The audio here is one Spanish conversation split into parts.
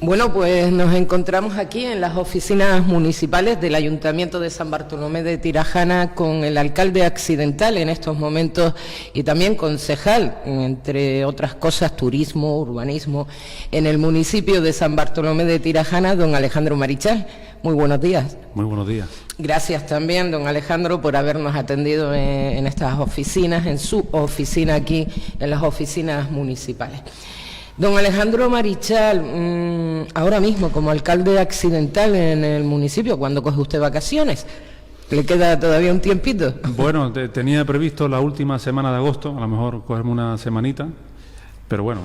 Bueno, pues nos encontramos aquí en las oficinas municipales del Ayuntamiento de San Bartolomé de Tirajana con el alcalde accidental en estos momentos y también concejal, entre otras cosas, turismo, urbanismo, en el municipio de San Bartolomé de Tirajana, don Alejandro Marichal. Muy buenos días. Muy buenos días. Gracias también, don Alejandro, por habernos atendido en estas oficinas, en su oficina aquí, en las oficinas municipales. Don Alejandro Marichal, ahora mismo como alcalde accidental en el municipio, ¿cuándo coge usted vacaciones? ¿Le queda todavía un tiempito? Bueno, tenía previsto la última semana de agosto, a lo mejor cogerme una semanita, pero bueno,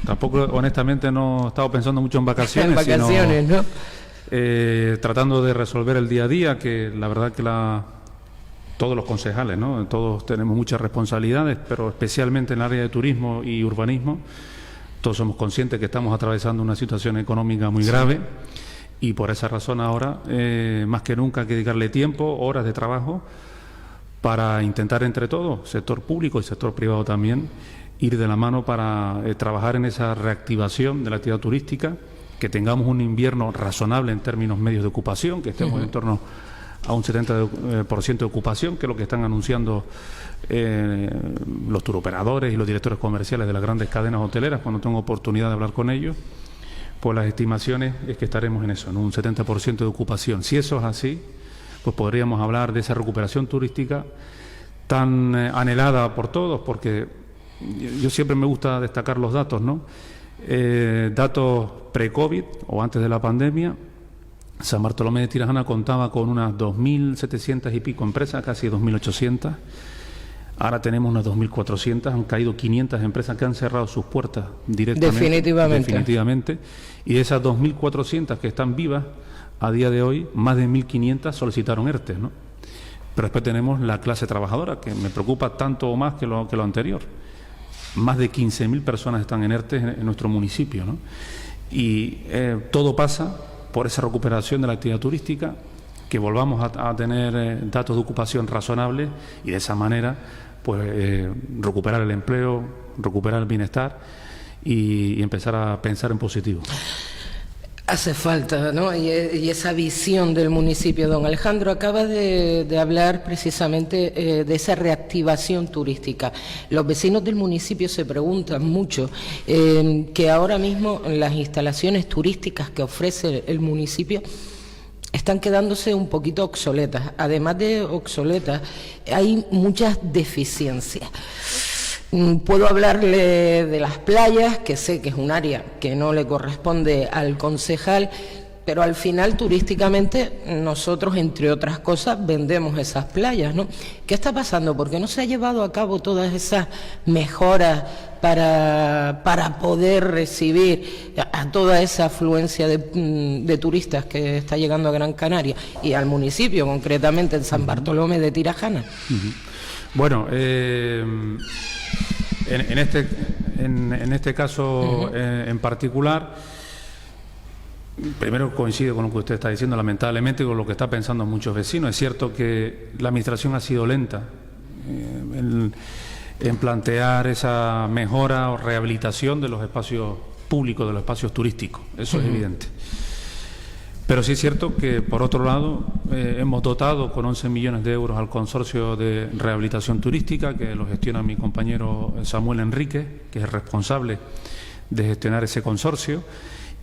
tampoco honestamente no he estado pensando mucho en vacaciones. En vacaciones, sino, ¿no? Tratando de resolver el día a día, que la verdad que todos los concejales, ¿no? Todos tenemos muchas responsabilidades, pero especialmente en el área de turismo y urbanismo. Todos somos conscientes que estamos atravesando una situación económica muy grave y por esa razón ahora, más que nunca, hay que dedicarle tiempo, horas de trabajo para intentar entre todos, sector público y sector privado también, ir de la mano para trabajar en esa reactivación de la actividad turística, que tengamos un invierno razonable en términos medios de ocupación, que estemos en torno a un 70% de ocupación, que es lo que están anunciando los turoperadores y los directores comerciales de las grandes cadenas hoteleras cuando tengo oportunidad de hablar con ellos. Pues las estimaciones es que estaremos en eso, en un 70% de ocupación. Si eso es así, pues podríamos hablar de esa recuperación turística tan anhelada por todos, porque yo siempre me gusta destacar los datos, ¿no? Datos pre-COVID o antes de la pandemia. San Bartolomé de Tirajana contaba con unas 2.700 y pico empresas, casi 2.800. Ahora tenemos unas 2.400, han caído 500 empresas que han cerrado sus puertas directamente. Definitivamente. Y de esas 2.400 que están vivas, a día de hoy, más de 1.500 solicitaron ERTE, ¿no? Pero después tenemos la clase trabajadora, que me preocupa tanto o más que lo anterior. Más de 15.000 personas están en ERTE en nuestro municipio, ¿no? Y todo pasa por esa recuperación de la actividad turística, que volvamos a tener datos de ocupación razonables y de esa manera pues recuperar el empleo, recuperar el bienestar y empezar a pensar en positivo. Hace falta, ¿no? Y esa visión del municipio. Don Alejandro acaba de hablar precisamente de esa reactivación turística. Los vecinos del municipio se preguntan mucho que ahora mismo las instalaciones turísticas que ofrece el municipio están quedándose un poquito obsoletas. Además de obsoletas, hay muchas deficiencias. Puedo hablarle de las playas, que sé que es un área que no le corresponde al concejal, pero al final turísticamente nosotros, entre otras cosas, vendemos esas playas, ¿no? ¿Qué está pasando? ¿Por qué no se ha llevado a cabo todas esas mejoras para poder recibir a toda esa afluencia de turistas que está llegando a Gran Canaria y al municipio, concretamente en San Bartolomé de Tirajana? Bueno, en este caso en particular, primero coincido con lo que usted está diciendo, lamentablemente, con lo que está pensando muchos vecinos. Es cierto que la administración ha sido lenta en plantear esa mejora o rehabilitación de los espacios públicos, de los espacios turísticos, eso es evidente. Pero sí es cierto que, por otro lado, hemos dotado con 11 millones de euros al consorcio de rehabilitación turística, que lo gestiona mi compañero Samuel Enrique, que es el responsable de gestionar ese consorcio,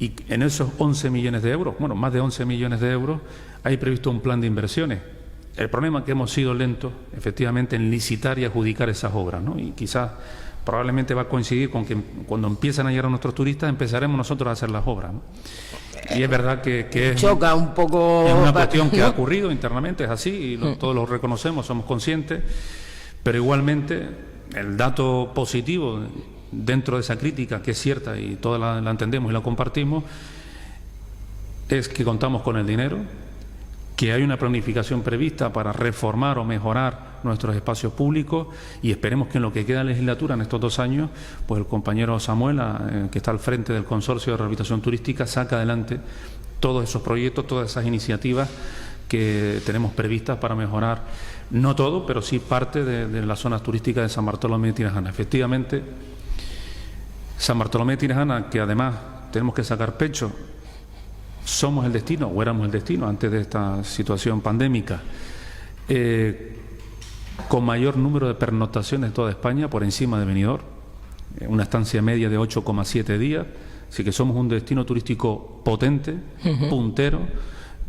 y en esos 11 millones de euros, bueno, más de 11 millones de euros, hay previsto un plan de inversiones. El problema es que hemos sido lentos, efectivamente, en licitar y adjudicar esas obras, ¿no? Y quizás, probablemente va a coincidir con que cuando empiezan a llegar nuestros turistas, empezaremos nosotros a hacer las obras, ¿no? Y es verdad que es, choca un poco, es una cuestión que ha ocurrido internamente, es así, y todos lo reconocemos, somos conscientes, pero igualmente el dato positivo dentro de esa crítica, que es cierta y toda la entendemos y la compartimos, es que contamos con el dinero, que hay una planificación prevista para reformar o mejorar nuestros espacios públicos, y esperemos que en lo que queda de legislatura, en estos 2 años, pues el compañero Samuel, que está al frente del Consorcio de Rehabilitación Turística, saca adelante todos esos proyectos, todas esas iniciativas que tenemos previstas para mejorar, no todo, pero sí parte de las zonas turísticas de San Bartolomé de Tirajana. Efectivamente, San Bartolomé de Tirajana, que además tenemos que sacar pecho, somos el destino, o éramos el destino antes de esta situación pandémica, con mayor número de pernoctaciones de toda España, por encima de Benidorm, una estancia media de 8,7 días, así que somos un destino turístico potente, puntero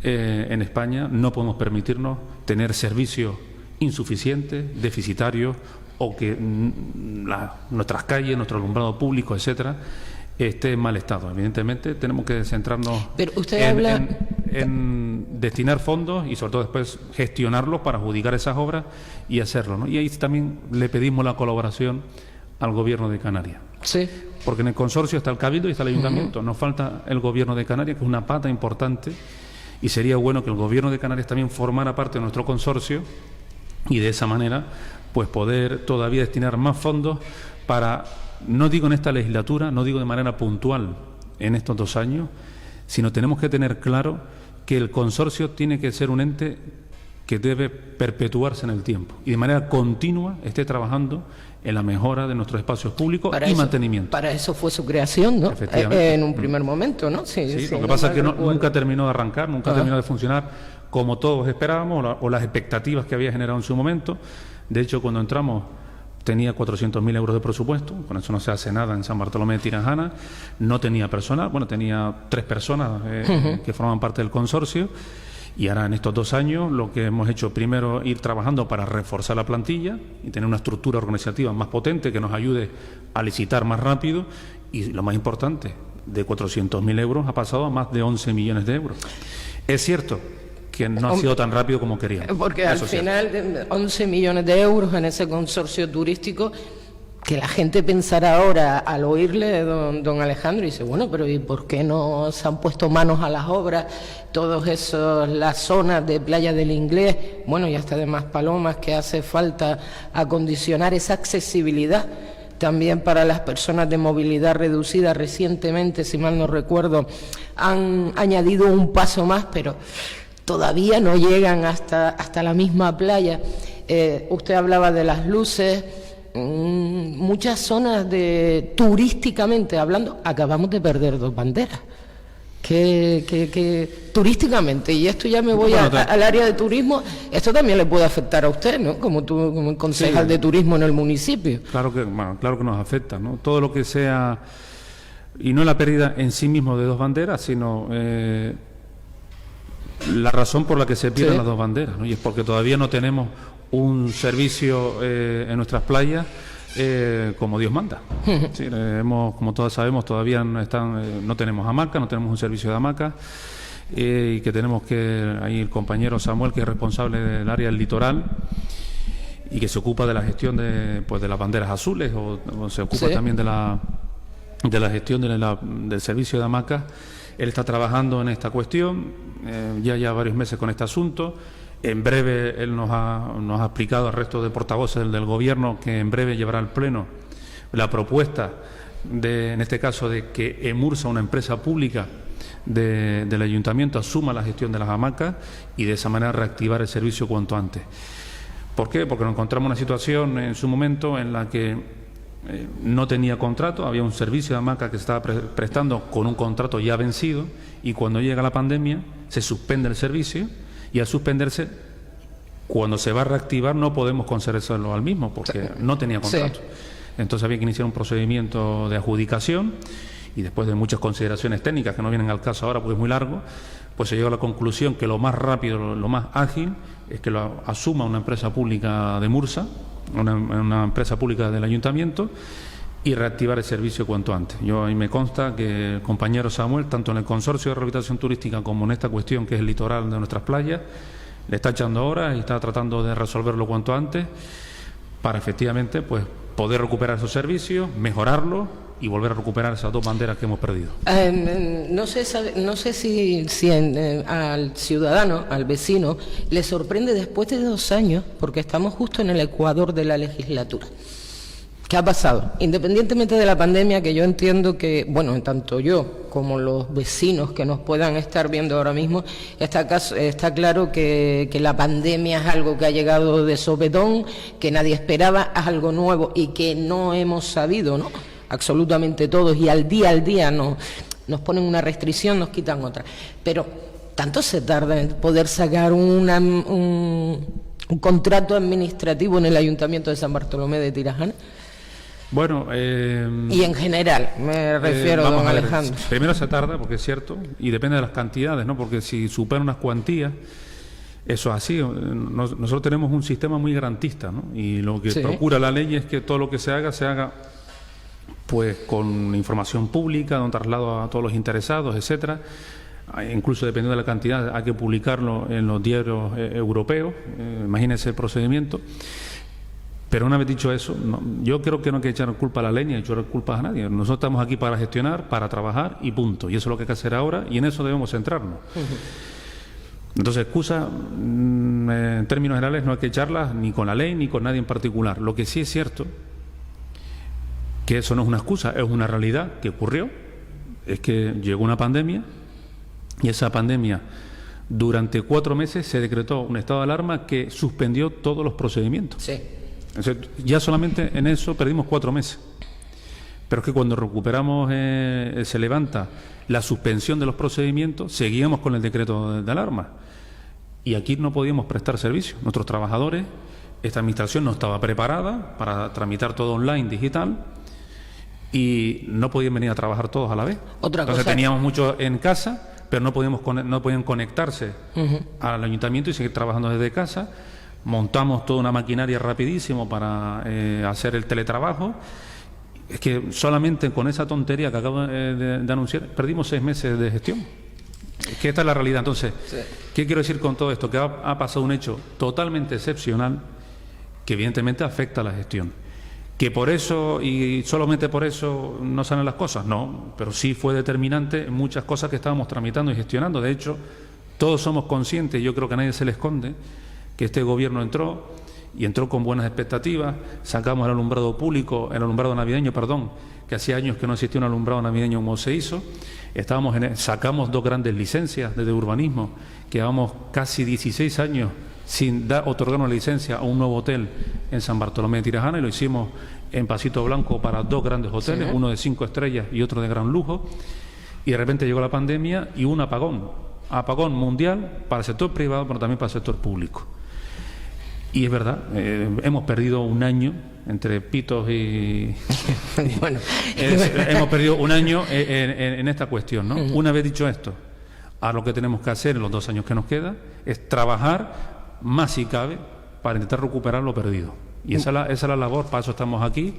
en España. No podemos permitirnos tener servicios insuficientes, deficitarios, o que nuestras calles, nuestro alumbrado público, etcétera, esté en mal estado. Evidentemente tenemos que centrarnos en destinar fondos y sobre todo después gestionarlos para adjudicar esas obras y hacerlo, ¿no? Y ahí también le pedimos la colaboración al Gobierno de Canarias. Sí. Porque en el consorcio está el Cabildo y está el Ayuntamiento. Nos falta el Gobierno de Canarias, que es una pata importante, y sería bueno que el Gobierno de Canarias también formara parte de nuestro consorcio y de esa manera pues poder todavía destinar más fondos para, no digo en esta legislatura, no digo de manera puntual en estos 2 años, sino tenemos que tener claro que el consorcio tiene que ser un ente que debe perpetuarse en el tiempo y de manera continua esté trabajando en la mejora de nuestros espacios públicos y mantenimiento. Para eso fue su creación, ¿no? En un primer momento, ¿no? Sí, lo que pasa es que nunca terminó de arrancar, nunca terminó de funcionar como todos esperábamos o las expectativas que había generado en su momento. De hecho, cuando entramos tenía 400.000 euros de presupuesto, con eso no se hace nada en San Bartolomé de Tirajana, no tenía personal, bueno, tenía 3 personas que formaban parte del consorcio, y ahora en estos 2 años lo que hemos hecho primero ir trabajando para reforzar la plantilla y tener una estructura organizativa más potente que nos ayude a licitar más rápido, y lo más importante, de 400.000 euros ha pasado a más de 11 millones de euros. Es cierto que no ha sido tan rápido como queríamos. Porque al final, 11 millones de euros en ese consorcio turístico, que la gente pensará ahora al oírle don Alejandro y dice, bueno, pero ¿y por qué no se han puesto manos a las obras? Todos esos, las zonas de Playa del Inglés, bueno, y hasta de Maspalomas, que hace falta acondicionar esa accesibilidad también para las personas de movilidad reducida. Recientemente, si mal no recuerdo, han añadido un paso más, pero todavía no llegan hasta la misma playa. Usted hablaba de las luces. Muchas zonas turísticamente hablando, acabamos de perder 2 banderas. Que turísticamente, y esto ya me voy al área de turismo, esto también le puede afectar a usted, ¿no? Como concejal de turismo en el municipio. Claro que nos afecta, ¿no? Todo lo que sea, y no la pérdida en sí mismo de 2 banderas, sino la razón por la que se pierden las 2 banderas, ¿no? Y es porque todavía no tenemos un servicio en nuestras playas como Dios manda. Sí, como todos sabemos, todavía no tenemos hamaca, no tenemos un servicio de hamaca, y que tenemos que, ahí el compañero Samuel, que es responsable del área del litoral y que se ocupa de la gestión de las banderas azules, o se ocupa también de la gestión del servicio de hamaca. Él está trabajando en esta cuestión, ya varios meses con este asunto. En breve él nos ha explicado al resto de portavoces del Gobierno que en breve llevará al Pleno la propuesta en este caso, de que Emursa, una empresa pública del Ayuntamiento, asuma la gestión de las hamacas y de esa manera reactivar el servicio cuanto antes. ¿Por qué? Porque nos encontramos en una situación en su momento en la que no tenía contrato, había un servicio de hamaca que se estaba prestando con un contrato ya vencido, y cuando llega la pandemia se suspende el servicio, y al suspenderse, cuando se va a reactivar no podemos concedérselo al mismo porque no tenía contrato. Entonces había que iniciar un procedimiento de adjudicación, y después de muchas consideraciones técnicas que no vienen al caso ahora porque es muy largo, pues se llegó a la conclusión que lo más rápido, lo más ágil, es que lo asuma una empresa pública de Mursa, una empresa pública del Ayuntamiento, y reactivar el servicio cuanto antes. Ahí me consta que el compañero Samuel, tanto en el Consorcio de Rehabilitación Turística como en esta cuestión que es el litoral de nuestras playas, le está echando horas y está tratando de resolverlo cuanto antes para efectivamente pues poder recuperar esos servicios, mejorarlos y volver a recuperar esas 2 banderas que hemos perdido. No sé si al ciudadano, al vecino, le sorprende después de 2 años, porque estamos justo en el ecuador de la legislatura. ¿Qué ha pasado? Independientemente de la pandemia, que yo entiendo que, bueno, tanto yo como los vecinos que nos puedan estar viendo ahora mismo, está claro que la pandemia es algo que ha llegado de sopetón, que nadie esperaba, es algo nuevo y que no hemos sabido, ¿no? Absolutamente todos, y al día nos ponen una restricción, nos quitan otra. Pero tanto se tarda en poder sacar un contrato administrativo en el Ayuntamiento de San Bartolomé de Tirajana. Bueno, y en general, me refiero, don Alejandro. Primero se tarda, porque es cierto, y depende de las cantidades, ¿no? Porque si supera unas cuantías, eso es así. Nosotros tenemos un sistema muy garantista, ¿no? Y lo que procura la ley es que todo lo que se haga pues con información pública, don traslado a todos los interesados, etcétera. Incluso dependiendo de la cantidad, hay que publicarlo en los diarios europeos. Imagínense el procedimiento. Pero una vez dicho eso, yo creo que no hay que echar culpa a la ley ni echar culpa a nadie. Nosotros estamos aquí para gestionar, para trabajar y punto. Y eso es lo que hay que hacer ahora y en eso debemos centrarnos. Entonces, excusas, en términos generales, no hay que echarlas ni con la ley ni con nadie en particular. Lo que sí es cierto, que eso no es una excusa, es una realidad que ocurrió, es que llegó una pandemia y esa pandemia, durante 4 meses, se decretó un estado de alarma que suspendió todos los procedimientos. Sí. Entonces, ya solamente en eso perdimos 4 meses. Pero es que cuando recuperamos, se levanta la suspensión de los procedimientos, seguíamos con el decreto de alarma. Y aquí no podíamos prestar servicio. Nuestros trabajadores, esta administración no estaba preparada para tramitar todo online, digital, y no podían venir a trabajar todos a la vez. Entonces teníamos muchos en casa, pero no podían conectarse al ayuntamiento y seguir trabajando desde casa. Montamos toda una maquinaria rapidísimo para hacer el teletrabajo. Es que solamente con esa tontería que acabo de anunciar, perdimos 6 meses de gestión. Es que esta es la realidad. Entonces, ¿qué quiero decir con todo esto? Que ha pasado un hecho totalmente excepcional que evidentemente afecta a la gestión. ¿Que por eso y solamente por eso no salen las cosas? No, pero sí fue determinante en muchas cosas que estábamos tramitando y gestionando. De hecho, todos somos conscientes, yo creo que a nadie se le esconde, que este gobierno entró con buenas expectativas. Sacamos el alumbrado público, el alumbrado navideño, que hacía años que no existía un alumbrado navideño como se hizo. Sacamos 2 grandes licencias de urbanismo, que llevamos casi 16 años sin otorgar una licencia a un nuevo hotel en San Bartolomé de Tirajana, y lo hicimos en Pasito Blanco para 2 grandes hoteles, uno de 5 estrellas y otro de gran lujo. Y de repente llegó la pandemia y un apagón mundial para el sector privado, pero también para el sector público. Y es verdad, hemos perdido un año entre pitos y... bueno, hemos perdido un año en esta cuestión, ¿no? Una vez dicho esto, ahora lo que tenemos que hacer en los 2 años que nos queda es trabajar más si cabe para intentar recuperar lo perdido. Y esa es la labor, para eso estamos aquí.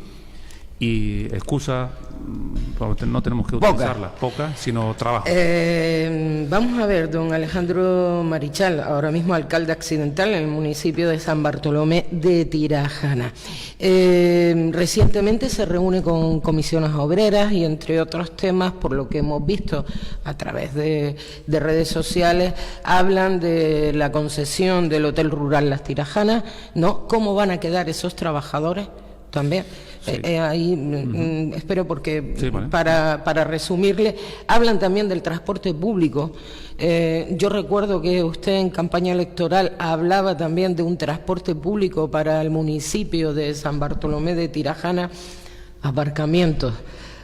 Y excusas no tenemos que utilizarlas, pocas, sino trabajo. Vamos a ver, don Alejandro Marichal, ahora mismo alcalde accidental en el municipio de San Bartolomé de Tirajana. Recientemente se reúne con comisiones obreras y entre otros temas, por lo que hemos visto a través de redes sociales, hablan de la concesión del Hotel Rural Las Tirajanas, ¿no? ¿Cómo van a quedar esos trabajadores también? Sí. Espero porque vale. Para resumirle, hablan también del transporte público. Yo recuerdo que usted en campaña electoral hablaba también de un transporte público para el municipio de San Bartolomé de Tirajana, aparcamientos.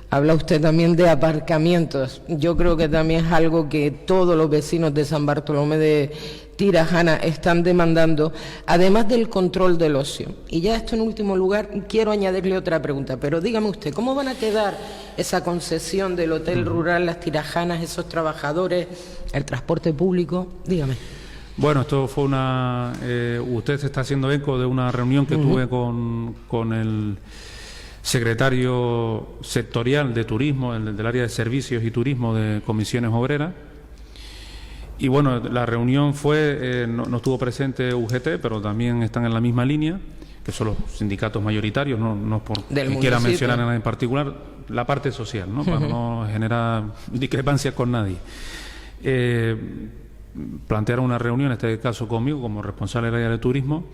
Habla usted también de aparcamientos. Yo creo que también es algo que todos los vecinos de San Bartolomé de Tirajana están demandando, además del control del ocio. Y ya esto en último lugar, quiero añadirle otra pregunta, pero dígame usted, ¿cómo van a quedar esa concesión del Hotel Rural Las Tirajanas, esos trabajadores, el transporte público? Dígame. Bueno, esto fue usted se está haciendo eco de una reunión que tuve con el secretario sectorial de turismo, del área de servicios y turismo de Comisiones Obreras. Y bueno, la reunión fue, no estuvo presente UGT, pero también están en la misma línea, que son los sindicatos mayoritarios, no por que quiera mencionar a nadie en particular, la parte social, ¿no? Para no generar discrepancias con nadie. Plantearon una reunión, en este caso conmigo, como responsable del área de turismo,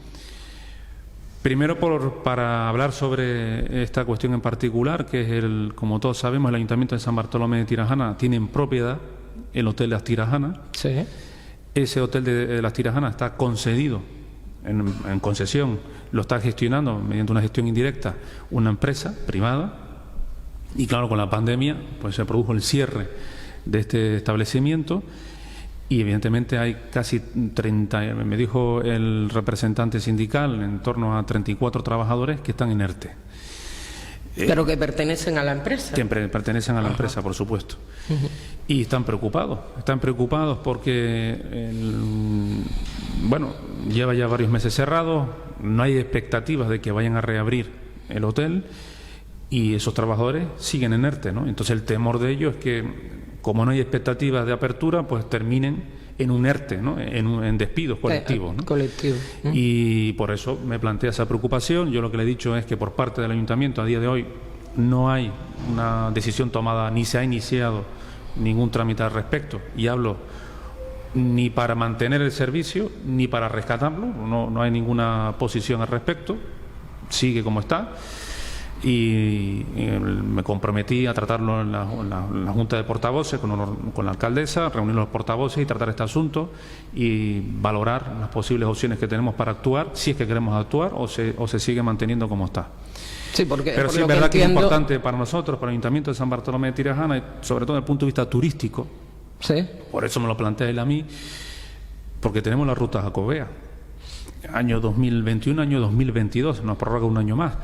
primero para hablar sobre esta cuestión en particular, que es, como todos sabemos, el Ayuntamiento de San Bartolomé de Tirajana tiene en propiedad el Hotel Las Tirajanas. Sí. Ese Hotel de Las Tirajanas está concedido en concesión, lo está gestionando mediante una gestión indirecta una empresa privada, Y claro, con la pandemia pues se produjo el cierre de este establecimiento y evidentemente hay casi 30, me dijo el representante sindical, en torno a 34 trabajadores que están en ERTE. Pero que pertenecen a la empresa. Que pertenecen a la empresa, por supuesto. Y están preocupados porque, bueno, lleva ya varios meses cerrado, no hay expectativas de que vayan a reabrir el hotel y esos trabajadores siguen en ERTE, ¿no? Entonces el temor de ellos es que, como no hay expectativas de apertura, pues terminen en un ERTE, ¿no? En despidos colectivos, ¿no? Colectivo. Y por eso me plantea esa preocupación. Yo lo que le he dicho es que por parte del Ayuntamiento a día de hoy no hay una decisión tomada, ni se ha iniciado ningún trámite al respecto, y hablo ni para mantener el servicio ni para rescatarlo, no hay ninguna posición al respecto, sigue como está. Y me comprometí a tratarlo en la Junta de Portavoces con la alcaldesa, reunir los portavoces y tratar este asunto y valorar las posibles opciones que tenemos para actuar, si es que queremos actuar o se sigue manteniendo como está. Sí, porque, pero sí es verdad que es importante para nosotros, para el Ayuntamiento de San Bartolomé de Tirajana, y sobre todo desde el punto de vista turístico. Sí. Por eso me lo plantea él a mí, porque tenemos la ruta Jacobea, año 2021, año 2022, nos prorroga un año más.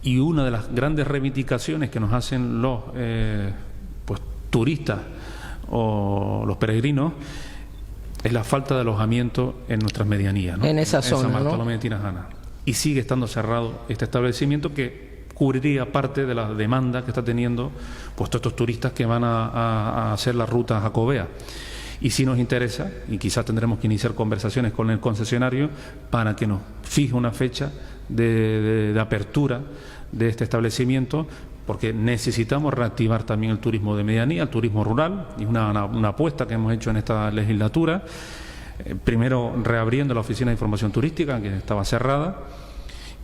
Y una de las grandes reivindicaciones que nos hacen los turistas o los peregrinos es la falta de alojamiento en nuestras medianías, ¿no? En esa zona, San Bartolomé de Tirajana. Y sigue estando cerrado este establecimiento que cubriría parte de la demanda que está teniendo pues todos estos turistas que van a hacer la ruta Jacobea. Y si nos interesa, y quizás tendremos que iniciar conversaciones con el concesionario para que nos fije una fecha de apertura de este establecimiento, porque necesitamos reactivar también el turismo de medianía, el turismo rural, y una apuesta que hemos hecho en esta legislatura, primero reabriendo la Oficina de Información Turística, que estaba cerrada,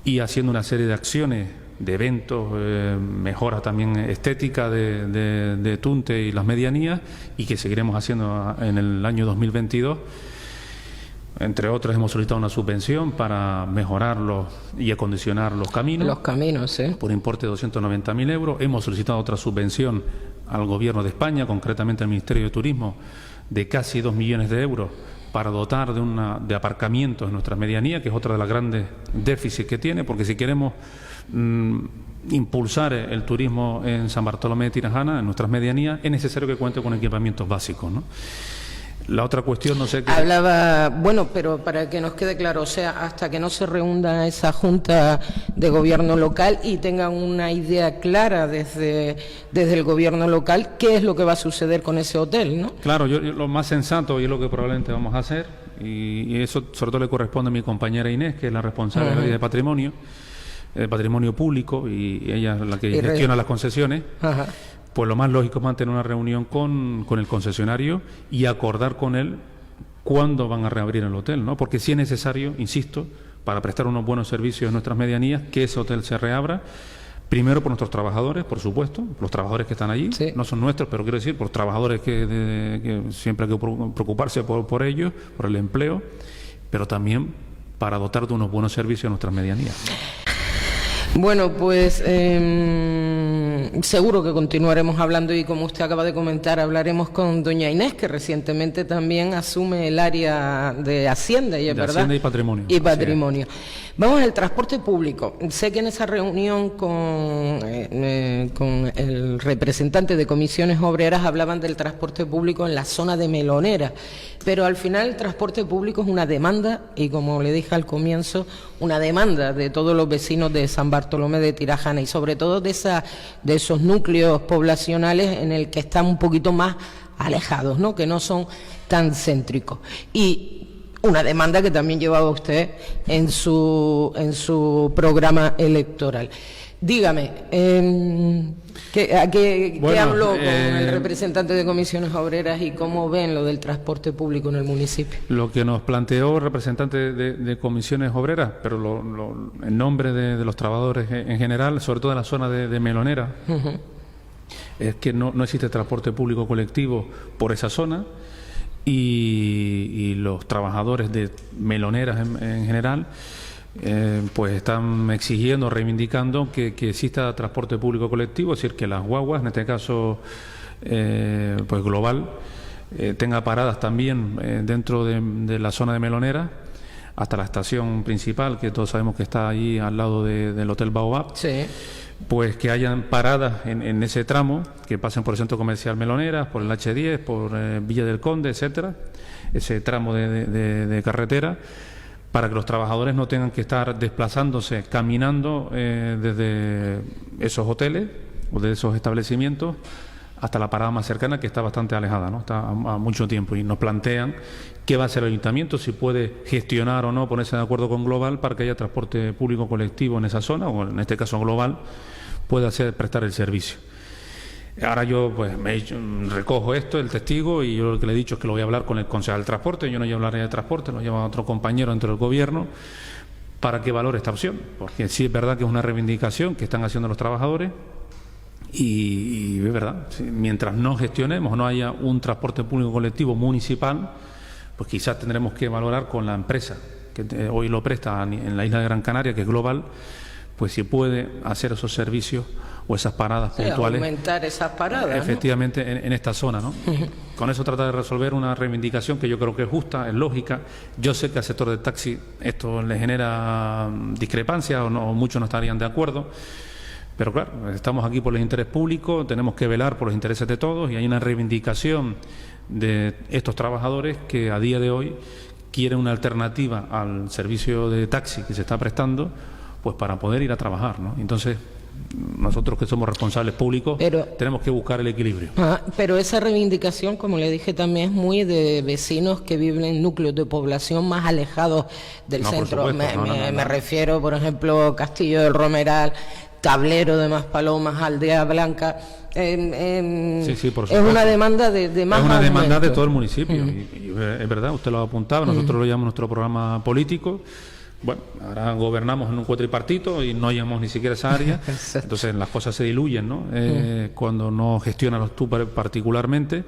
y haciendo una serie de acciones, de eventos, mejora también estética de Tunte y las medianías, y que seguiremos haciendo en el año 2022. Entre otros, hemos solicitado una subvención para mejorarlos y acondicionar los caminos. Los caminos, sí. Por importe de 290.000 euros. Hemos solicitado otra subvención al Gobierno de España, concretamente al Ministerio de Turismo, de casi 2 millones de euros para dotar de aparcamientos en nuestras medianías, que es otra de las grandes déficits que tiene, porque si queremos impulsar el turismo en San Bartolomé de Tirajana, en nuestras medianías, es necesario que cuente con equipamientos básicos, ¿no? La otra cuestión, no sé qué... Hablaba, bueno, pero para que nos quede claro, o sea, hasta que no se reúna esa Junta de Gobierno local y tengan una idea clara desde el Gobierno local, ¿qué es lo que va a suceder con ese hotel, no? Claro, yo lo más sensato, y es lo que probablemente vamos a hacer, y eso sobre todo le corresponde a mi compañera Inés, que es la responsable de patrimonio público, y ella es la que gestiona las concesiones. Ajá. Pues lo más lógico es mantener una reunión con el concesionario y acordar con él cuándo van a reabrir el hotel, ¿no? Porque sí es necesario, insisto, para prestar unos buenos servicios en nuestras medianías, que ese hotel se reabra, primero por nuestros trabajadores, por supuesto, los trabajadores que están allí, sí. No son nuestros, pero quiero decir, por trabajadores que siempre hay que preocuparse por ellos, por el empleo, pero también para dotar de unos buenos servicios a nuestras medianías. Bueno, pues seguro que continuaremos hablando y, como usted acaba de comentar, hablaremos con doña Inés, que recientemente también asume el área de Hacienda, y es verdad. Hacienda y Patrimonio. Y Patrimonio. Vamos al transporte público. Sé que en esa reunión con el representante de comisiones obreras hablaban del transporte público en la zona de Melonera, pero al final el transporte público es una demanda, y como le dije al comienzo, una demanda de todos los vecinos de San Bartolomé de Tirajana, y sobre todo de esos núcleos poblacionales en el que están un poquito más alejados, ¿no? Que no son tan céntricos. Y una demanda que también llevaba usted en su programa electoral. Dígame, ¿qué habló con el representante de comisiones obreras y cómo ven lo del transporte público en el municipio? Lo que nos planteó el representante de comisiones obreras, pero en nombre de los trabajadores en general, sobre todo en la zona de Melonera, es que no existe transporte público colectivo por esa zona. Y los trabajadores de Meloneras en general pues están exigiendo, reivindicando que exista transporte público colectivo, es decir, que las guaguas, en este caso pues Global, tenga paradas también dentro de la zona de Melonera, hasta la estación principal, que todos sabemos que está ahí al lado del Hotel Baobab. Sí. Pues que hayan paradas en ese tramo, que pasen por el Centro Comercial Meloneras, por el H10, por Villa del Conde, etcétera, ese tramo de carretera, para que los trabajadores no tengan que estar desplazándose, caminando desde esos hoteles o de esos establecimientos hasta la parada más cercana, que está bastante alejada, ¿no? Está a mucho tiempo, y nos plantean qué va a hacer el ayuntamiento, si puede gestionar o no, ponerse de acuerdo con Global para que haya transporte público colectivo en esa zona, o en este caso Global pueda prestar el servicio. Ahora yo pues recojo esto, el testigo, y yo lo que le he dicho es que lo voy a hablar con el concejal de transporte. Yo no voy a hablar de transporte, lo lleva otro compañero dentro del gobierno para que valore esta opción, porque sí es verdad que es una reivindicación que están haciendo los trabajadores. Y es verdad, mientras no gestionemos, no haya un transporte público colectivo municipal, pues quizás tendremos que valorar con la empresa que hoy lo presta en la isla de Gran Canaria, que es Global, pues si puede hacer esos servicios o esas paradas puntuales. Aumentar esas paradas, efectivamente, ¿no? en esta zona, ¿no? Con eso trata de resolver una reivindicación que yo creo que es justa, es lógica. Yo sé que al sector del taxi esto le genera discrepancias, o muchos no estarían de acuerdo. Pero claro, estamos aquí por el interés público, tenemos que velar por los intereses de todos, y hay una reivindicación de estos trabajadores que a día de hoy quieren una alternativa al servicio de taxi que se está prestando, pues para poder ir a trabajar, ¿no? Entonces, nosotros que somos responsables públicos tenemos que buscar el equilibrio. Pero esa reivindicación, como le dije, también es muy de vecinos que viven en núcleos de población más alejados del centro. Me refiero, por ejemplo, Castillo del Romeral, Tablero de Maspalomas, Aldea Blanca. Sí, por supuesto. Es una demanda de más. Es una aumento. demanda de todo el municipio. Y es verdad, usted lo apuntaba, nosotros lo llamamos nuestro programa político. Bueno, ahora gobernamos en un cuatripartito y no llamamos ni siquiera esa área. Entonces las cosas se diluyen, ¿no? Cuando no gestionas tú particularmente.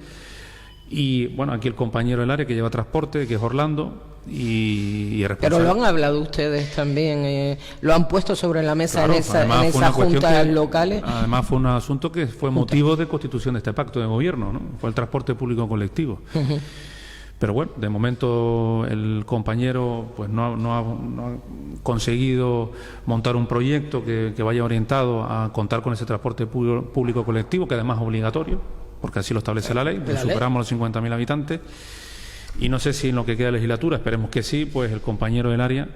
Y bueno, aquí el compañero del área que lleva transporte, que es Orlando, y es responsable. Pero lo han hablado ustedes también, lo han puesto sobre la mesa, claro, en esas juntas locales. Además fue un asunto que fue motivo de constitución de este pacto de gobierno, ¿no? Fue el transporte público colectivo. Pero bueno, de momento el compañero pues no ha conseguido montar un proyecto que vaya orientado a contar con ese transporte público colectivo, que además es obligatorio, porque así lo establece la ley. Superamos los 50.000 habitantes. Y no sé si en lo que queda de legislatura, esperemos que sí, pues el compañero del área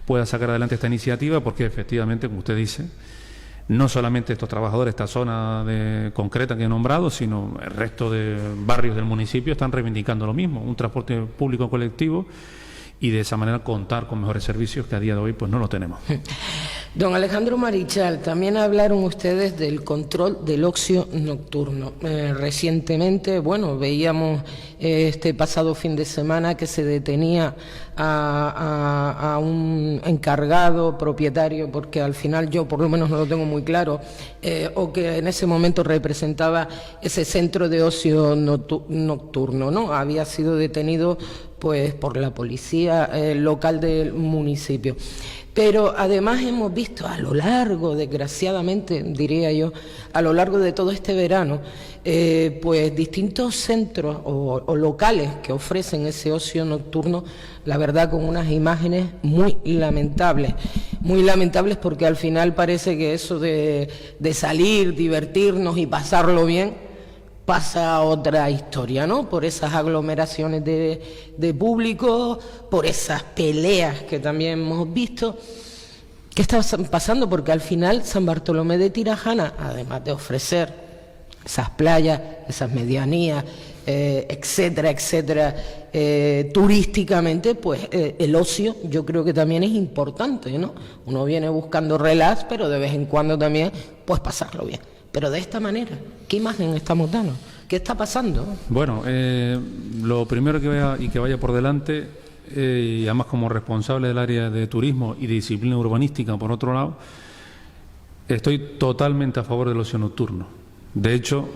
pueda sacar adelante esta iniciativa, porque efectivamente, como usted dice, no solamente estos trabajadores, esta zona concreta que he nombrado, sino el resto de barrios del municipio están reivindicando lo mismo, un transporte público colectivo, y de esa manera contar con mejores servicios que a día de hoy pues no lo tenemos. Don Alejandro Marichal, también hablaron ustedes del control del ocio nocturno. Recientemente, bueno, veíamos este pasado fin de semana que se detenía a un encargado, propietario, porque al final yo por lo menos no lo tengo muy claro, o que en ese momento representaba ese centro de ocio nocturno, ¿no? Había sido detenido pues por la policía local del municipio. Pero además hemos visto a lo largo, desgraciadamente, diría yo, a lo largo de todo este verano, pues distintos centros o locales que ofrecen ese ocio nocturno, la verdad con unas imágenes muy lamentables porque al final parece que eso de salir, divertirnos y pasarlo bien, pasa a otra historia, ¿no? Por esas aglomeraciones de público, por esas peleas que también hemos visto. ¿Qué está pasando? Porque al final San Bartolomé de Tirajana, además de ofrecer esas playas, esas medianías, etcétera, etcétera, turísticamente, pues el ocio yo creo que también es importante, ¿no? Uno viene buscando relax, pero de vez en cuando también pues pasarlo bien. Pero de esta manera, ¿qué imagen estamos dando? ¿Qué está pasando? Bueno, lo primero que vaya por delante, y además como responsable del área de turismo y de disciplina urbanística, por otro lado, estoy totalmente a favor del ocio nocturno. De hecho,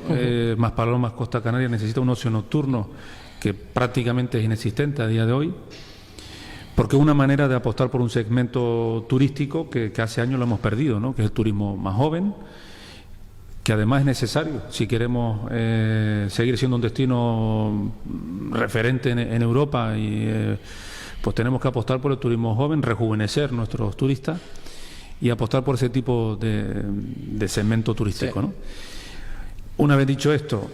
Maspalomas, Costa Canaria necesita un ocio nocturno que prácticamente es inexistente a día de hoy, porque es una manera de apostar por un segmento turístico que hace años lo hemos perdido, ¿no? Que es el turismo más joven, que además es necesario si queremos seguir siendo un destino referente en Europa y pues tenemos que apostar por el turismo joven, rejuvenecer nuestros turistas y apostar por ese tipo de segmento turístico, ¿no? Una vez dicho esto,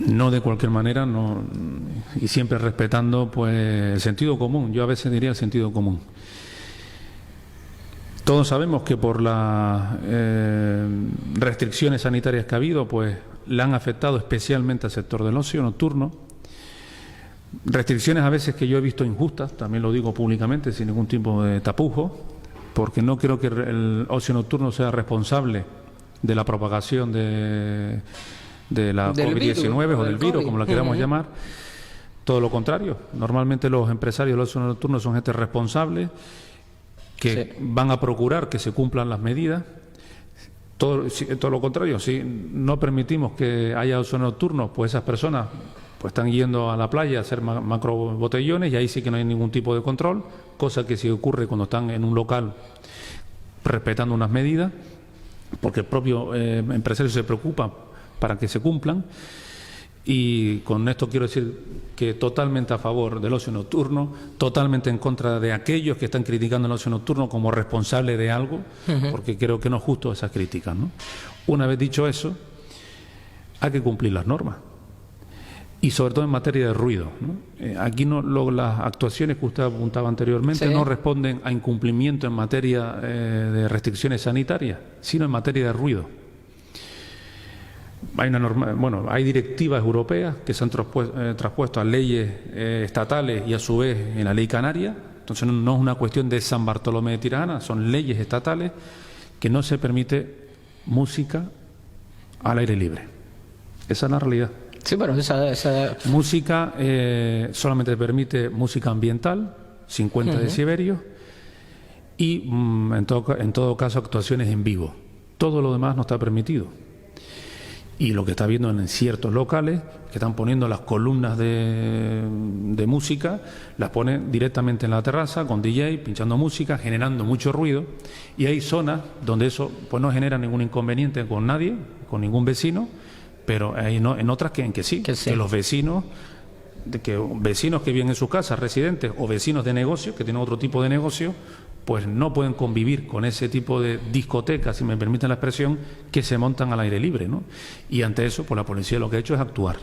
no de cualquier manera, no, y siempre respetando pues el sentido común. Yo a veces diría el sentido común. Todos sabemos que por las restricciones sanitarias que ha habido, pues le han afectado especialmente al sector del ocio nocturno. Restricciones a veces que yo he visto injustas, también lo digo públicamente, sin ningún tipo de tapujo, porque no creo que el ocio nocturno sea responsable de la propagación de la COVID-19 o del virus, como la queramos llamar. Todo lo contrario. Normalmente los empresarios del ocio nocturno son gente responsable que van a procurar que se cumplan las medidas. Todo lo contrario, si no permitimos que haya ocio nocturno, pues esas personas pues están yendo a la playa a hacer macro botellones y ahí sí que no hay ningún tipo de control, cosa que sí ocurre cuando están en un local respetando unas medidas, porque el propio empresario se preocupa para que se cumplan. Y con esto quiero decir que totalmente a favor del ocio nocturno, totalmente en contra de aquellos que están criticando el ocio nocturno como responsable de algo, porque creo que no es justo esas críticas, ¿no? Una vez dicho eso, hay que cumplir las normas. Y sobre todo en materia de ruido, ¿no? Aquí las actuaciones que usted apuntaba anteriormente no responden a incumplimiento en materia de restricciones sanitarias, sino en materia de ruido. Hay directivas europeas que se han traspuesto a leyes estatales y a su vez en la ley canaria. Entonces no es una cuestión de San Bartolomé de Tirajana, son leyes estatales que no se permite música al aire libre. Esa es la realidad. Sí, pero esa... Música solamente permite música ambiental, 50 decibelios, y en todo caso actuaciones en vivo. Todo lo demás no está permitido. Y lo que está viendo en ciertos locales, que están poniendo las columnas de música, las ponen directamente en la terraza con DJ, pinchando música, generando mucho ruido. Y hay zonas donde eso pues no genera ningún inconveniente con nadie, con ningún vecino, pero hay en otras que sí, que los vecinos que viven en sus casas, residentes o vecinos de negocio, que tienen otro tipo de negocio, pues no pueden convivir con ese tipo de discotecas, si me permiten la expresión, que se montan al aire libre, ¿no? Y ante eso, pues la policía lo que ha hecho es actuar.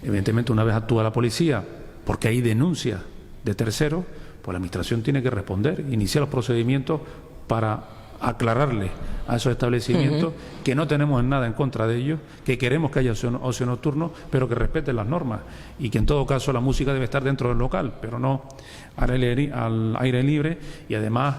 Evidentemente, una vez actúa la policía, porque hay denuncias de terceros, pues la administración tiene que responder, iniciar los procedimientos para aclararle a esos establecimientos que no tenemos nada en contra de ellos, que queremos que haya ocio nocturno, pero que respeten las normas y que en todo caso la música debe estar dentro del local, pero no al aire libre, y además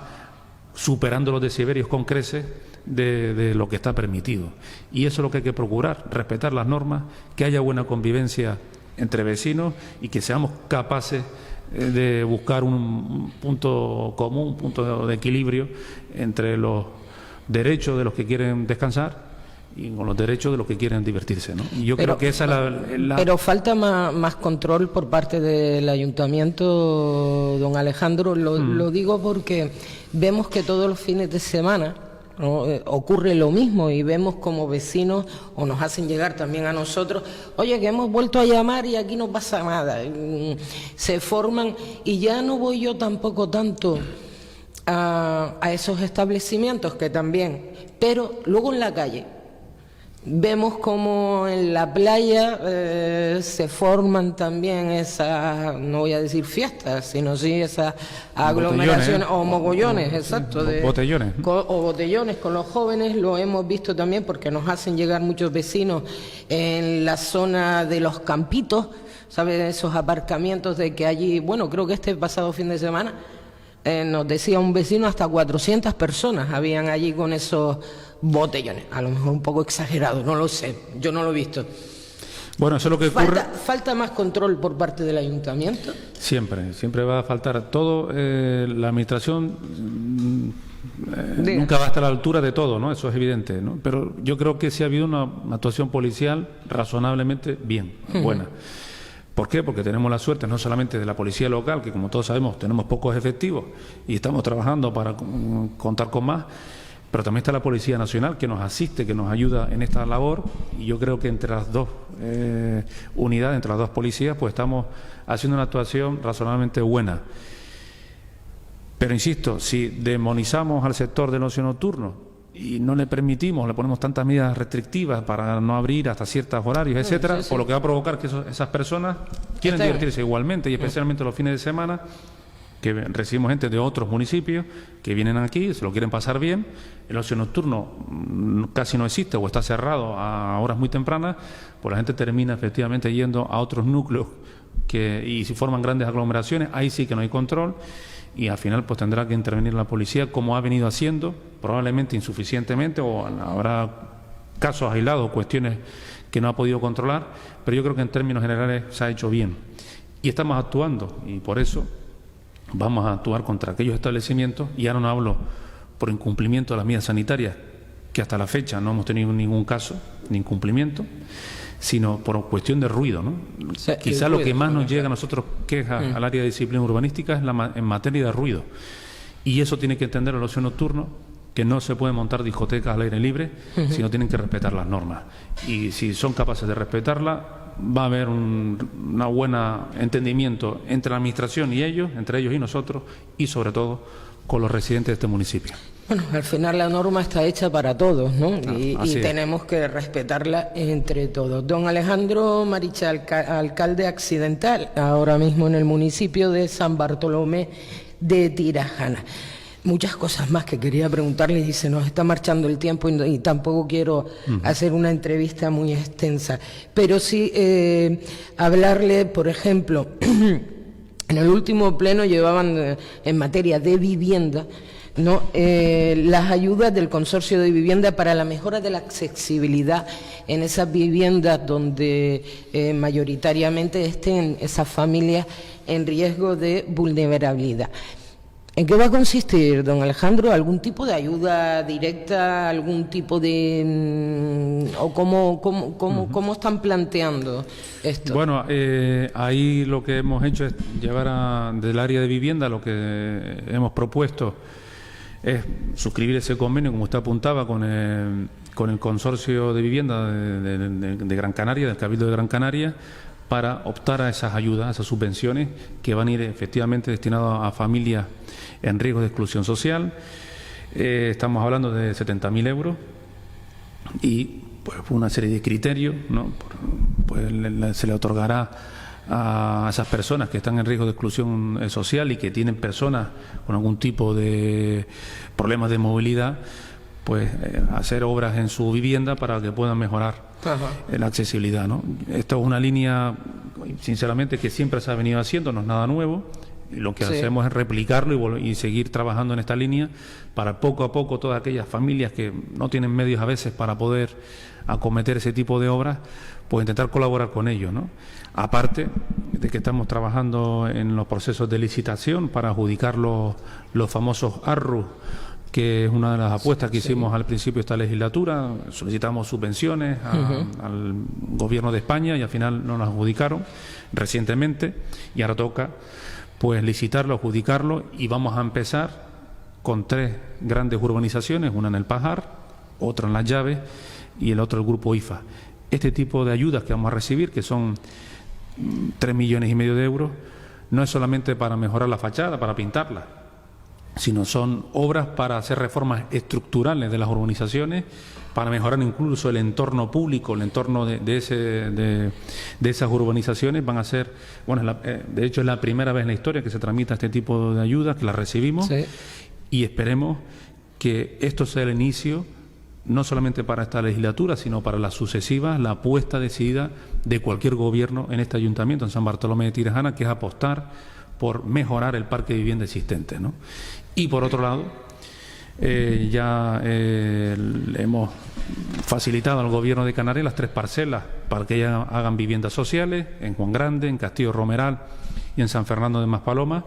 superando los decibelios con creces de lo que está permitido. Y eso es lo que hay que procurar, respetar las normas, que haya buena convivencia entre vecinos y que seamos capaces de buscar un punto común, un punto de equilibrio entre los derechos de los que quieren descansar y con los derechos de los que quieren divertirse, ¿no? Y yo creo que esa es la... Pero falta más control por parte del ayuntamiento, don Alejandro. Lo digo porque vemos que todos los fines de semana, ¿no?, ocurre lo mismo, y vemos como vecinos o nos hacen llegar también a nosotros, oye, que hemos vuelto a llamar y aquí no pasa nada. Se forman, y ya no voy yo tampoco tanto a esos establecimientos, que también, pero luego en la calle vemos como en la playa se forman también esas, no voy a decir fiestas, sino sí esas aglomeraciones o mogollones, exacto, botellones. O botellones con los jóvenes. Lo hemos visto también porque nos hacen llegar muchos vecinos en la zona de los Campitos, ¿sabes? Esos aparcamientos de que allí, bueno, creo que este pasado fin de semana nos decía un vecino, hasta 400 personas habían allí con esos botellones. A lo mejor un poco exagerado, no lo sé, yo no lo he visto. Bueno, eso es lo que ocurre. ¿Falta más control por parte del ayuntamiento? Siempre va a faltar todo. La administración nunca va a estar a la altura de todo, ¿no? Eso es evidente, ¿no? Pero yo creo que sí ha habido una actuación policial razonablemente buena. ¿Por qué? Porque tenemos la suerte no solamente de la policía local, que como todos sabemos tenemos pocos efectivos y estamos trabajando para contar con más, pero también está la Policía Nacional que nos asiste, que nos ayuda en esta labor, y yo creo que entre las dos unidades, entre las dos policías, pues estamos haciendo una actuación razonablemente buena. Pero insisto, si demonizamos al sector del ocio nocturno y no le permitimos, le ponemos tantas medidas restrictivas para no abrir hasta ciertos horarios, etcétera, por lo que va a provocar que esas personas quieren divertirse igualmente, y especialmente los fines de semana, que recibimos gente de otros municipios que vienen aquí, se lo quieren pasar bien. El ocio nocturno casi no existe o está cerrado a horas muy tempranas, pues la gente termina efectivamente yendo a otros núcleos y si forman grandes aglomeraciones, ahí sí que no hay control, y al final pues tendrá que intervenir la policía, como ha venido haciendo, probablemente insuficientemente, o habrá casos aislados, cuestiones que no ha podido controlar, pero yo creo que en términos generales se ha hecho bien. Y estamos actuando, y por eso vamos a actuar contra aquellos establecimientos, y ahora no hablo por incumplimiento de las medidas sanitarias, que hasta la fecha no hemos tenido ningún caso de incumplimiento, sino por cuestión de ruido, ¿no? O sea, quizá lo que más nos llega a nosotros quejas al área de disciplina urbanística es en materia de ruido, y eso tiene que entender el ocio nocturno, que no se pueden montar discotecas al aire libre, sino tienen que respetar las normas, y si son capaces de respetarlas, va a haber un buen entendimiento entre la administración y ellos, entre ellos y nosotros, y sobre todo con los residentes de este municipio. Bueno, al final la norma está hecha para todos, ¿no? Y tenemos que respetarla entre todos. Don Alejandro Marichal, alcalde accidental, ahora mismo en el municipio de San Bartolomé de Tirajana. Muchas cosas más que quería preguntarle, y se nos está marchando el tiempo y tampoco quiero hacer una entrevista muy extensa, pero sí hablarle, por ejemplo, en el último pleno llevaban en materia de vivienda, ¿no? Las ayudas del Consorcio de Vivienda para la mejora de la accesibilidad en esas viviendas donde mayoritariamente estén esas familias en riesgo de vulnerabilidad. ¿En qué va a consistir, don Alejandro? ¿Algún tipo de ayuda directa? ¿Algún tipo de...? ¿O cómo están planteando esto? Bueno, ahí lo que hemos hecho es llevar del área de vivienda, lo que hemos propuesto es suscribir ese convenio, como usted apuntaba, con el Consorcio de Vivienda de Gran Canaria, del Cabildo de Gran Canaria, para optar a esas ayudas, a esas subvenciones que van a ir efectivamente destinadas a familias en riesgo de exclusión social. Estamos hablando de 70.000 euros y pues una serie de criterios, ¿no? Pues se le otorgará a esas personas que están en riesgo de exclusión social y que tienen personas con algún tipo de problemas de movilidad, pues hacer obras en su vivienda para que puedan mejorar la accesibilidad, ¿no? Esto es una línea, sinceramente, que siempre se ha venido haciendo, no es nada nuevo. Lo que hacemos es replicarlo y seguir trabajando en esta línea para poco a poco todas aquellas familias que no tienen medios a veces para poder acometer ese tipo de obras, pues intentar colaborar con ellos, ¿no? Aparte de que estamos trabajando en los procesos de licitación para adjudicar los famosos ARRU, que es una de las apuestas que hicimos al principio de esta legislatura. Solicitamos subvenciones al Gobierno de España y al final no nos adjudicaron recientemente, y ahora toca pues licitarlo, adjudicarlo, y vamos a empezar con 3 grandes urbanizaciones, una en el Pajar, otra en Las Llaves y el otro el Grupo IFA. Este tipo de ayudas que vamos a recibir, que son 3,5 millones de euros, no es solamente para mejorar la fachada, para pintarla, sino son obras para hacer reformas estructurales de las urbanizaciones, para mejorar incluso el entorno público, el entorno de esas urbanizaciones. Van a ser, bueno, de hecho es la primera vez en la historia que se tramita este tipo de ayudas, que las recibimos, y esperemos que esto sea el inicio, no solamente para esta legislatura, sino para las sucesivas, la apuesta decidida de cualquier gobierno en este ayuntamiento, en San Bartolomé de Tirajana, que es apostar por mejorar el parque de vivienda existente, ¿no? Y por otro lado, ya hemos facilitado al Gobierno de Canarias las 3 parcelas para que ya hagan viviendas sociales en Juan Grande, en Castillo Romeral y en San Fernando de Maspalomas,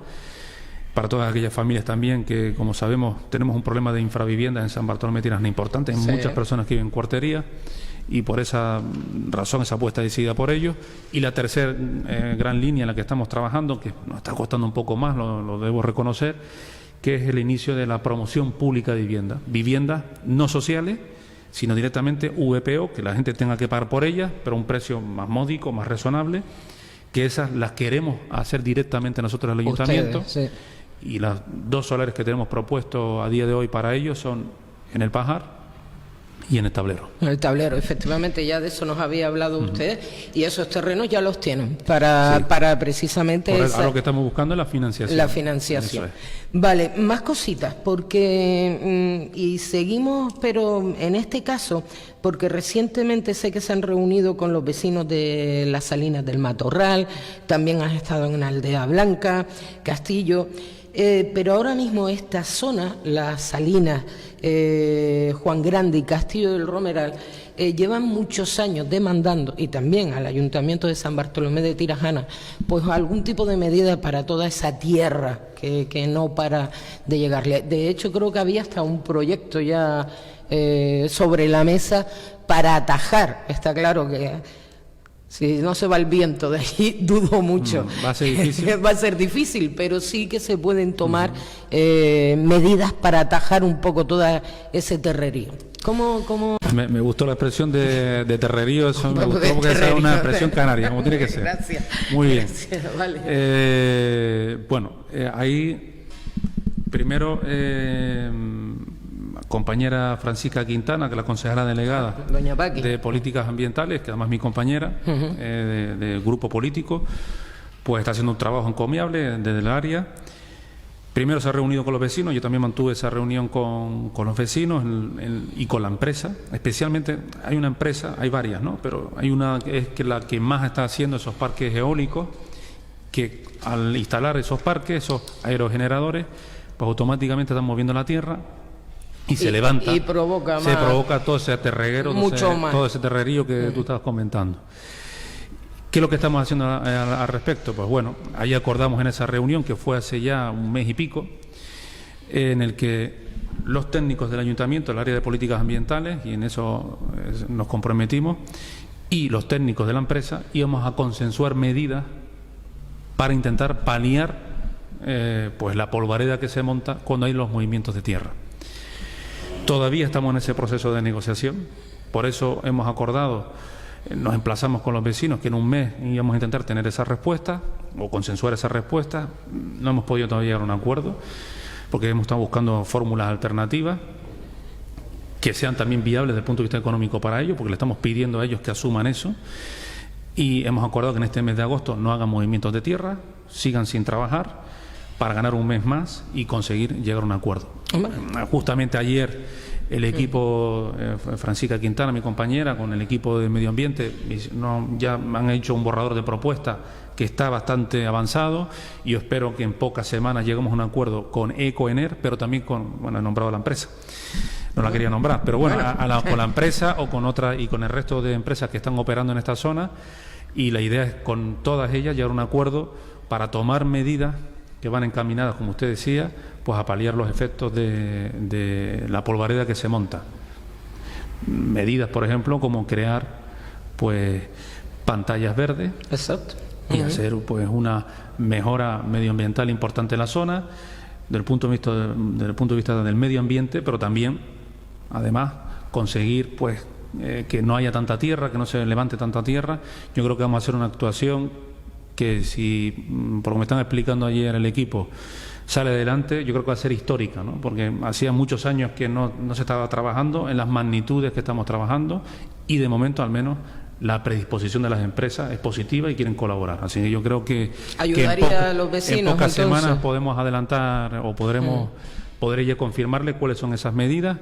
para todas aquellas familias también que, como sabemos, tenemos un problema de infravivienda en San Bartolomé de Tirajana importante, hay muchas personas que viven en cuartería, y por esa razón esa apuesta decidida por ellos. Y la tercera gran línea en la que estamos trabajando, que nos está costando un poco más, lo debo reconocer, que es el inicio de la promoción pública de viviendas no sociales, sino directamente VPO, que la gente tenga que pagar por ellas, pero a un precio más módico, más razonable, que esas las queremos hacer directamente nosotros al ayuntamiento. Ustedes, sí. Y las 2 solares que tenemos propuestos a día de hoy para ellos son en el Pajar y en el Tablero. En el Tablero, efectivamente, ya de eso nos había hablado usted, y esos terrenos ya los tienen para precisamente a lo que estamos buscando es la financiación. La financiación. Vale, más cositas, porque y seguimos, pero en este caso, porque recientemente sé que se han reunido con los vecinos de las Salinas del Matorral, también han estado en Aldea Blanca, Castillo. Pero ahora mismo esta zona, las Salinas, Juan Grande y Castillo del Romeral, llevan muchos años demandando, y también al Ayuntamiento de San Bartolomé de Tirajana, pues algún tipo de medida para toda esa tierra que no para de llegarle. De hecho, creo que había hasta un proyecto ya sobre la mesa para atajar. Está claro que si no se va el viento de allí, dudo mucho. Va a ser difícil. Va a ser difícil, pero sí que se pueden tomar medidas para atajar un poco todo ese terrerío. ¿Cómo? Me gustó la expresión de terrerío, eso me gustó porque es una expresión canaria, como tiene que ser. Gracias. Muy bien. Gracias, vale. Ahí primero compañera Francisca Quintana, que es la consejera delegada Doña Paqui, de Políticas Ambientales, que además es mi compañera de grupo político, pues está haciendo un trabajo encomiable desde el área. Primero se ha reunido con los vecinos, yo también mantuve esa reunión con los vecinos y con la empresa. Especialmente hay una empresa, hay varias, ¿no? Pero hay una que es la que más está haciendo esos parques eólicos, que al instalar esos parques, esos aerogeneradores, pues automáticamente están moviendo la tierra y se levanta, y provoca todo ese terreguero, todo ese terrerío que tú estabas comentando. ¿Qué es lo que estamos haciendo al respecto? Pues bueno, ahí acordamos en esa reunión, que fue hace ya un mes y pico, en el que los técnicos del ayuntamiento, el área de políticas ambientales, y en eso nos comprometimos, y los técnicos de la empresa íbamos a consensuar medidas para intentar paliar pues la polvareda que se monta cuando hay los movimientos de tierra. Todavía estamos en ese proceso de negociación, por eso hemos acordado, nos emplazamos con los vecinos que en un mes íbamos a intentar tener esa respuesta o consensuar esa respuesta. No hemos podido todavía llegar a un acuerdo porque hemos estado buscando fórmulas alternativas que sean también viables desde el punto de vista económico para ellos, porque le estamos pidiendo a ellos que asuman eso, y hemos acordado que en este mes de agosto no hagan movimientos de tierra, sigan sin trabajar para ganar un mes más y conseguir llegar a un acuerdo. Justamente ayer el equipo, Francisca Quintana, mi compañera, con el equipo de Medio Ambiente, ya han hecho un borrador de propuesta que está bastante avanzado, y yo espero que en pocas semanas lleguemos a un acuerdo con Ecoener, pero también he nombrado a la empresa. No la quería nombrar, pero bueno, con la empresa o con otra, y con el resto de empresas que están operando en esta zona, y la idea es con todas ellas llegar a un acuerdo para tomar medidas que van encaminadas, como usted decía, pues a paliar los efectos de la polvareda que se monta. Medidas, por ejemplo, como crear pues pantallas verdes. Exacto. Y hacer pues una mejora medioambiental importante en la zona, desde el punto de vista del medio ambiente, pero también, además, conseguir pues que no haya tanta tierra, que no se levante tanta tierra. Yo creo que vamos a hacer una actuación que, si, por lo que me están explicando ayer el equipo, sale adelante, yo creo que va a ser histórica, ¿no? Porque hacía muchos años que no se estaba trabajando en las magnitudes que estamos trabajando, y de momento al menos la predisposición de las empresas es positiva y quieren colaborar. Así que yo creo que ayudaría a los vecinos. En pocas semanas podemos adelantar o poder ya confirmarle cuáles son esas medidas,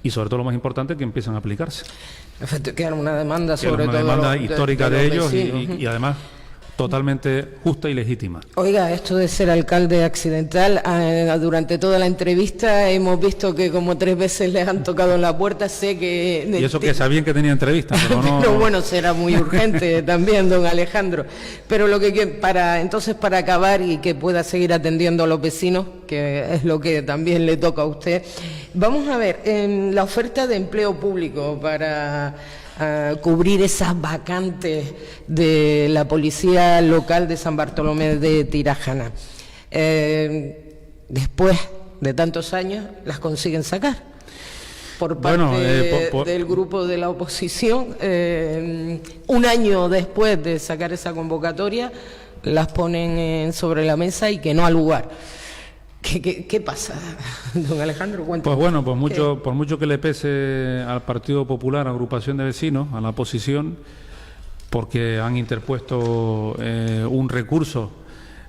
y sobre todo lo más importante, que empiezan a aplicarse. Perfecto, que era una demanda, sobre todo una demanda histórica de ellos, vecinos, y además totalmente justa y legítima. Oiga, esto de ser alcalde accidental, durante toda la entrevista hemos visto que como 3 veces les han tocado en la puerta. Sé que... Y eso que sabían que tenía entrevista, pero no... Pero bueno, será muy urgente también, don Alejandro. Pero lo que para acabar, y que pueda seguir atendiendo a los vecinos, que es lo que también le toca a usted, vamos a ver, en la oferta de empleo público para cubrir esas vacantes de la policía local de San Bartolomé de Tirajana. Después de tantos años las consiguen sacar por parte del grupo de la oposición. Un año después de sacar esa convocatoria las ponen sobre la mesa y que no ha lugar. ¿Qué pasa, don Alejandro? Cuéntame. Pues bueno, por mucho que le pese al Partido Popular, agrupación de vecinos, a la oposición, porque han interpuesto un recurso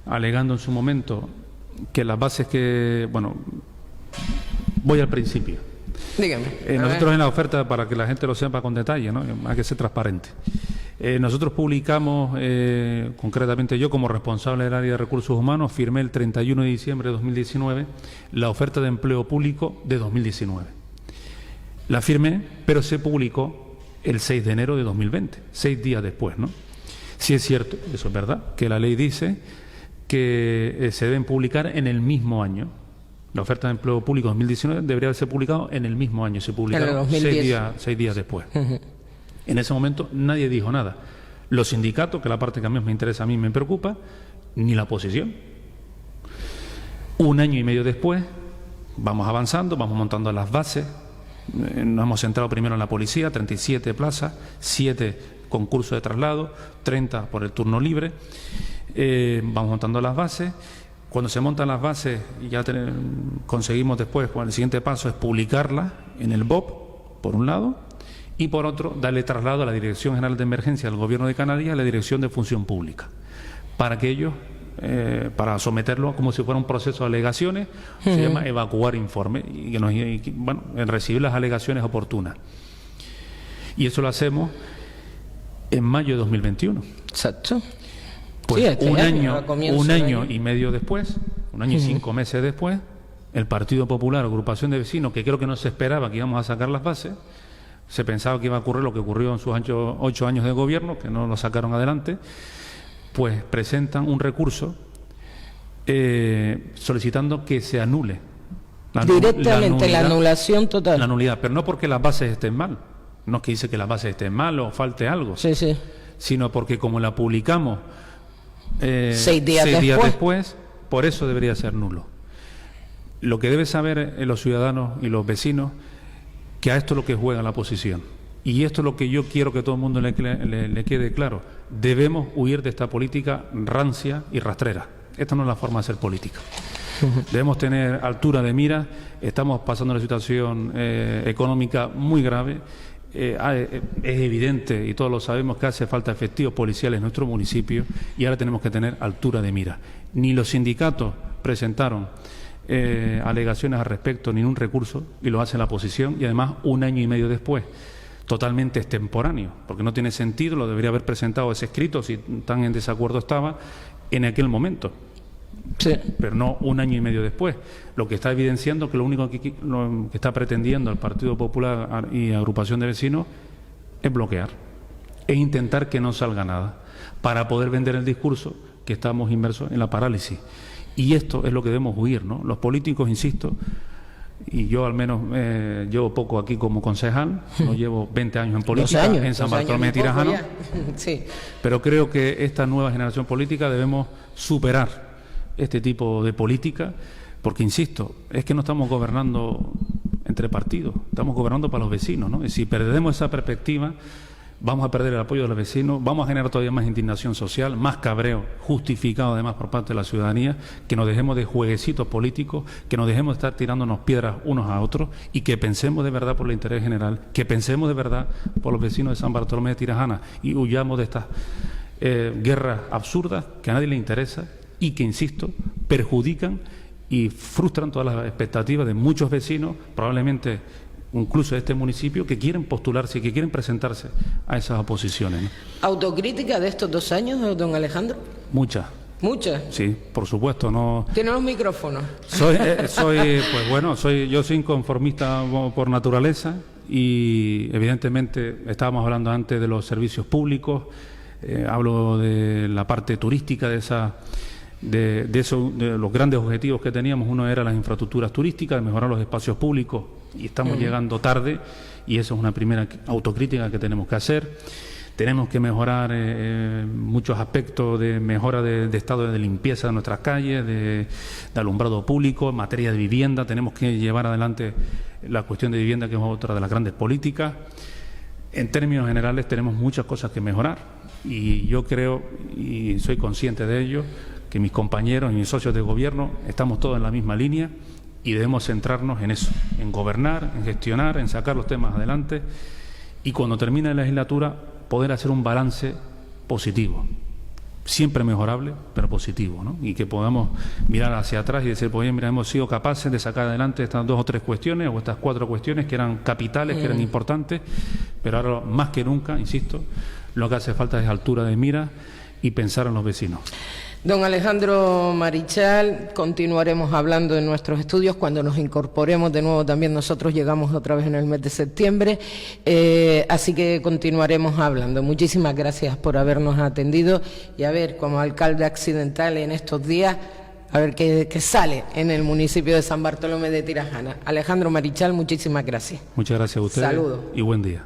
alegando en su momento que las bases que... Bueno, voy al principio. Dígame. Nosotros en la oferta, para que la gente lo sepa con detalle, ¿no? Hay que ser transparente. Nosotros publicamos, concretamente yo como responsable del área de recursos humanos, firmé el 31 de diciembre de 2019 la oferta de empleo público de 2019. La firmé, pero se publicó el 6 de enero de 2020, 6 días después, ¿no? Sí es cierto, eso es verdad, que la ley dice que se deben publicar en el mismo año. La oferta de empleo público 2019 debería haberse publicado en el mismo año, se publicaron 6 días después. En ese momento nadie dijo nada. Los sindicatos, que la parte que a mí me interesa, a mí me preocupa, ni la oposición. Un año y medio después, vamos avanzando, vamos montando las bases. Nos hemos centrado primero en la policía, 37 plazas, 7 concursos de traslado, 30 por el turno libre. Vamos montando las bases. Cuando se montan las bases, ya conseguimos después, bueno, el siguiente paso es publicarlas en el BOP, por un lado, y por otro, darle traslado a la Dirección General de Emergencia del Gobierno de Canarias, a la Dirección de Función Pública, para que ellos, para someterlo como si fuera un proceso de alegaciones, se llama evacuar informe, y recibir las alegaciones oportunas. Y eso lo hacemos en mayo de 2021. Exacto. Pues sí, un año y medio después, un año y 5 meses después, el Partido Popular, agrupación de vecinos, que creo que no se esperaba que íbamos a sacar las bases, se pensaba que iba a ocurrir lo que ocurrió en sus 8 años de gobierno, que no lo sacaron adelante, pues presentan un recurso solicitando que se anule. Directamente la anulación total. La nulidad, pero no porque las bases estén mal, no es que dice que las bases estén mal o falte algo, sino porque como la publicamos 6 días después, por eso debería ser nulo. Lo que debe saber los ciudadanos y los vecinos, que a esto es lo que juega la oposición. Y esto es lo que yo quiero que todo el mundo le quede claro. Debemos huir de esta política rancia y rastrera. Esta no es la forma de hacer política. Debemos tener altura de mira. Estamos pasando una situación económica muy grave. Es evidente, y todos lo sabemos, que hace falta efectivos policiales en nuestro municipio, y ahora tenemos que tener altura de mira. Ni los sindicatos presentaron alegaciones al respecto, ni un recurso, y lo hace la oposición, y además un año y medio después, totalmente extemporáneo, porque no tiene sentido, lo debería haber presentado ese escrito, si tan en desacuerdo estaba, en aquel momento. Sí. Pero no un año y medio después, lo que está evidenciando que lo único que está pretendiendo el Partido Popular y agrupación de vecinos es bloquear, es intentar que no salga nada, para poder vender el discurso que estamos inmersos en la parálisis. Y esto es lo que debemos huir, ¿no? Los políticos, insisto, y yo al menos llevo poco aquí como concejal, no llevo 20 años en política, en San Bartolomé de Tirajana, sí. Pero creo que esta nueva generación política debemos superar este tipo de política, porque insisto, es que no estamos gobernando entre partidos, estamos gobernando para los vecinos, ¿no? Y si perdemos esa perspectiva, vamos a perder el apoyo de los vecinos, vamos a generar todavía más indignación social, más cabreo, justificado además por parte de la ciudadanía, que nos dejemos de jueguecitos políticos, que nos dejemos de estar tirándonos piedras unos a otros, y que pensemos de verdad por el interés general, que pensemos de verdad por los vecinos de San Bartolomé de Tirajana, y huyamos de estas guerras absurdas que a nadie le interesa, y que, insisto, perjudican y frustran todas las expectativas de muchos vecinos, probablemente incluso de este municipio, que quieren postularse y que quieren presentarse a esas oposiciones, ¿no? ¿Autocrítica de estos 2 años, don Alejandro? Muchas. ¿Muchas? Sí, por supuesto. No. ¿Tiene los micrófonos? Yo soy inconformista por naturaleza, y evidentemente estábamos hablando antes de los servicios públicos, hablo de la parte turística de los grandes objetivos que teníamos. Uno era las infraestructuras turísticas, de mejorar los espacios públicos, y estamos llegando tarde, y eso es una primera autocrítica que tenemos que hacer. Tenemos que mejorar muchos aspectos de mejora de estado de limpieza de nuestras calles, de alumbrado público, en materia de vivienda. Tenemos que llevar adelante la cuestión de vivienda, que es otra de las grandes políticas. En términos generales tenemos muchas cosas que mejorar y yo creo, y soy consciente de ello, que mis compañeros y mis socios de gobierno estamos todos en la misma línea y debemos centrarnos en eso, en gobernar, en gestionar, en sacar los temas adelante y cuando termine la legislatura poder hacer un balance positivo, siempre mejorable, pero positivo, ¿no? Y que podamos mirar hacia atrás y decir, pues mira, hemos sido capaces de sacar adelante estas 2 o 3 cuestiones o estas 4 cuestiones que eran capitales, que eran importantes, pero ahora más que nunca, insisto, lo que hace falta es altura de mira y pensar en los vecinos. Don Alejandro Marichal, continuaremos hablando en nuestros estudios cuando nos incorporemos de nuevo. También nosotros llegamos otra vez en el mes de septiembre, así que continuaremos hablando. Muchísimas gracias por habernos atendido y a ver, como alcalde accidental en estos días, a ver qué sale en el municipio de San Bartolomé de Tirajana. Alejandro Marichal, muchísimas gracias. Muchas gracias a ustedes. Saludos. Y buen día.